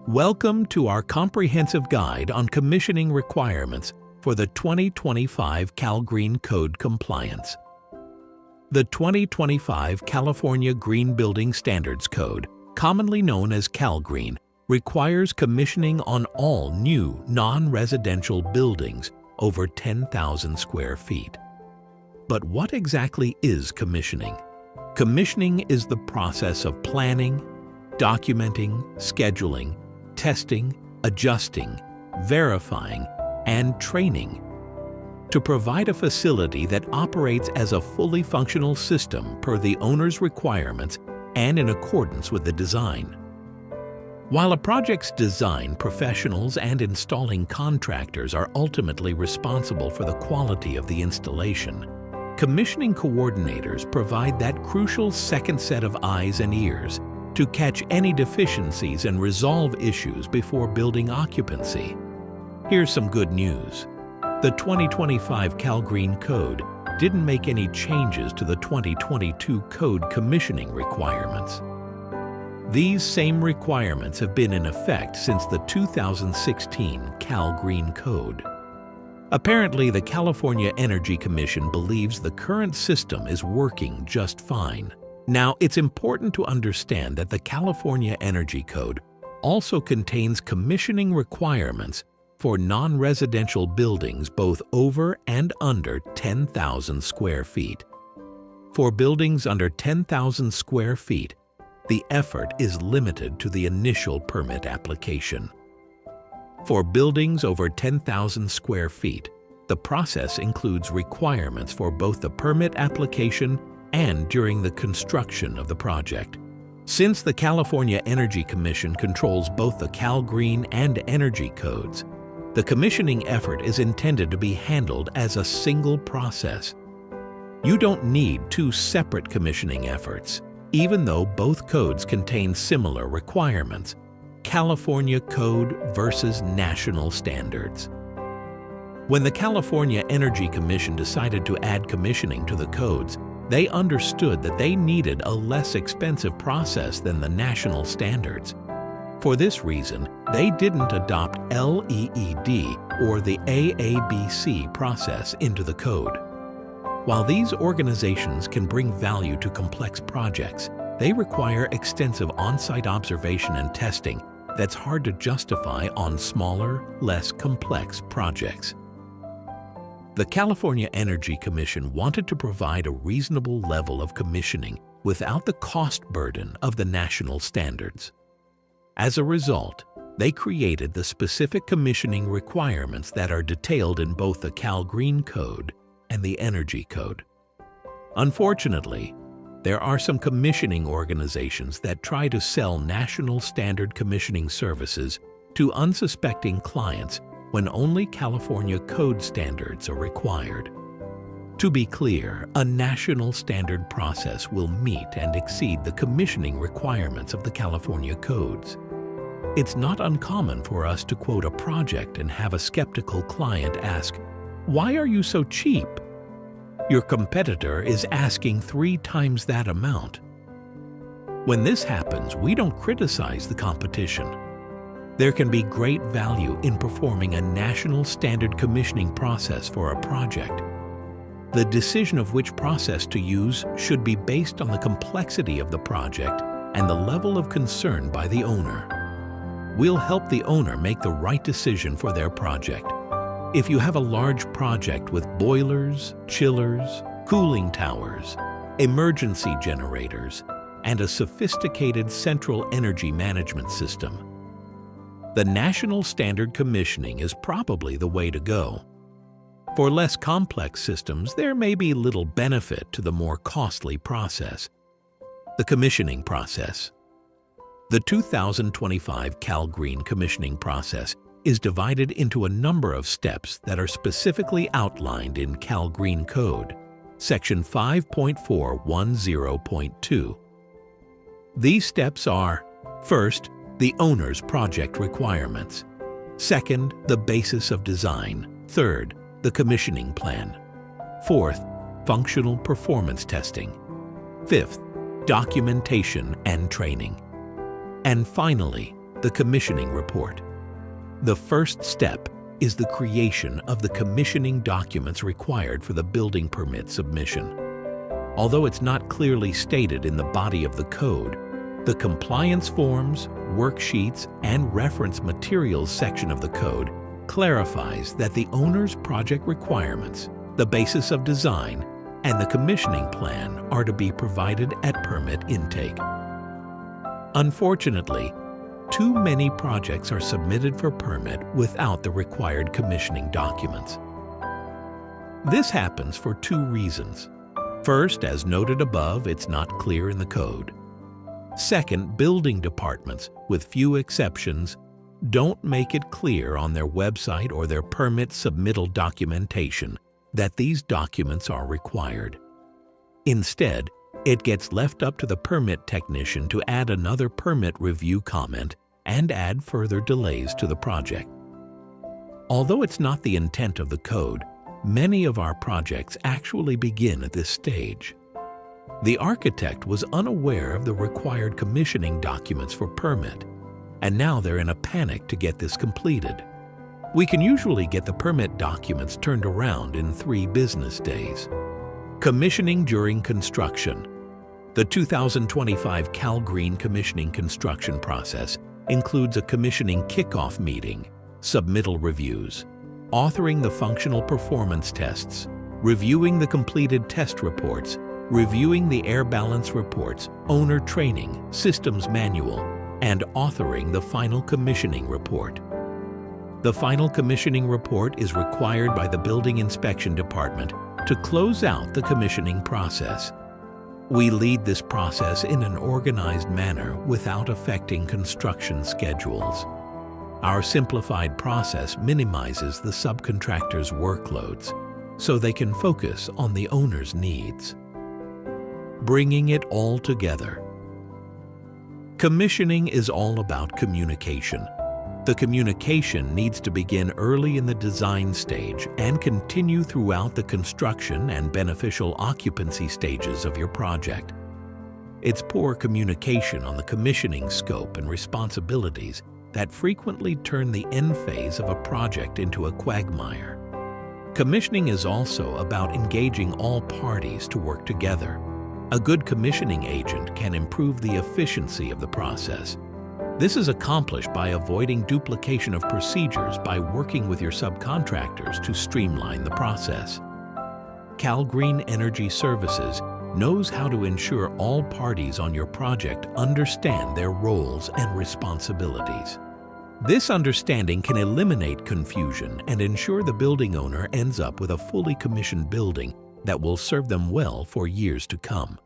Welcome to our comprehensive guide on commissioning requirements for the 2025 CalGreen Code compliance. The 2025 California Green Building Standards Code, commonly known as CalGreen, requires commissioning on all new non-residential buildings over 10,000 square feet. But what exactly is commissioning? Commissioning is the process of planning, documenting, scheduling, testing, adjusting, verifying, and training to provide a facility that operates as a fully functional system per the owner's requirements and in accordance with the design. While a project's design professionals and installing contractors are ultimately responsible for the quality of the installation, commissioning coordinators provide that crucial second set of eyes and ears to catch any deficiencies and resolve issues before building occupancy. Here's some good news. The 2025 CalGreen Code didn't make any changes to the 2022 Code commissioning requirements. These same requirements have been in effect since the 2016 CalGreen Code. Apparently, the California Energy Commission believes the current system is working just fine. Now, it's important to understand that the California Energy Code also contains commissioning requirements for non-residential buildings both over and under 10,000 square feet. For buildings under 10,000 square feet, the effort is limited to the initial permit application. For buildings over 10,000 square feet, the process includes requirements for both the permit application and during the construction of the project. Since the California Energy Commission controls both the CalGreen and Energy Codes, the commissioning effort is intended to be handled as a single process. You don't need two separate commissioning efforts, even though both codes contain similar requirements: California Code versus national standards. When the California Energy Commission decided to add commissioning to the codes, they understood that they needed a less expensive process than the national standards. For this reason, they didn't adopt LEED or the AABC process into the code. While these organizations can bring value to complex projects, they require extensive on-site observation and testing that's hard to justify on smaller, less complex projects. The California Energy Commission wanted to provide a reasonable level of commissioning without the cost burden of the national standards. As a result, they created the specific commissioning requirements that are detailed in both the CalGreen Code and the Energy Code. Unfortunately, there are some commissioning organizations that try to sell national standard commissioning services to unsuspecting clients when only California Code standards are required. To be clear, a national standard process will meet and exceed the commissioning requirements of the California codes. It's not uncommon for us to quote a project and have a skeptical client ask, "Why are you so cheap? Your competitor is asking 3 times that amount." When this happens, we don't criticize the competition. There can be great value in performing a national standard commissioning process for a project. The decision of which process to use should be based on the complexity of the project and the level of concern by the owner. We'll help the owner make the right decision for their project. If you have a large project with boilers, chillers, cooling towers, emergency generators, and a sophisticated central energy management system, the national standard commissioning is probably the way to go. For less complex systems, there may be little benefit to the more costly process. The commissioning process. The 2025 CalGreen commissioning process is divided into a number of steps that are specifically outlined in CalGreen Code, Section 5.410.2. These steps are: first, the owner's project requirements; second, the basis of design; third, the commissioning plan; fourth, functional performance testing; fifth, documentation and training; and finally, the commissioning report. The first step is the creation of the commissioning documents required for the building permit submission. Although it's not clearly stated in the body of the code, the compliance forms, worksheets, and reference materials section of the code clarifies that the owner's project requirements, the basis of design, and the commissioning plan are to be provided at permit intake. Unfortunately, too many projects are submitted for permit without the required commissioning documents. This happens for two reasons. First, as noted above, it's not clear in the code. Second, building departments, with few exceptions, don't make it clear on their website or their permit submittal documentation that these documents are required. Instead, it gets left up to the permit technician to add another permit review comment and add further delays to the project. Although it's not the intent of the code, many of our projects actually begin at this stage. The architect was unaware of the required commissioning documents for permit, and now they're in a panic to get this completed. We can usually get the permit documents turned around in 3 business days. Commissioning during construction. The 2025 CalGreen commissioning construction process includes a commissioning kickoff meeting, submittal reviews, authoring the functional performance tests, reviewing the completed test reports, reviewing the air balance reports, owner training, systems manual, and authoring the final commissioning report. The final commissioning report is required by the Building Inspection Department to close out the commissioning process. We lead this process in an organized manner without affecting construction schedules. Our simplified process minimizes the subcontractor's workloads so they can focus on the owner's needs. Bringing it all together. Commissioning is all about communication. The communication needs to begin early in the design stage and continue throughout the construction and beneficial occupancy stages of your project. It's poor communication on the commissioning scope and responsibilities that frequently turn the end phase of a project into a quagmire. Commissioning is also about engaging all parties to work together. A good commissioning agent can improve the efficiency of the process. This is accomplished by avoiding duplication of procedures by working with your subcontractors to streamline the process. CalGreen Energy Services knows how to ensure all parties on your project understand their roles and responsibilities. This understanding can eliminate confusion and ensure the building owner ends up with a fully commissioned building that will serve them well for years to come.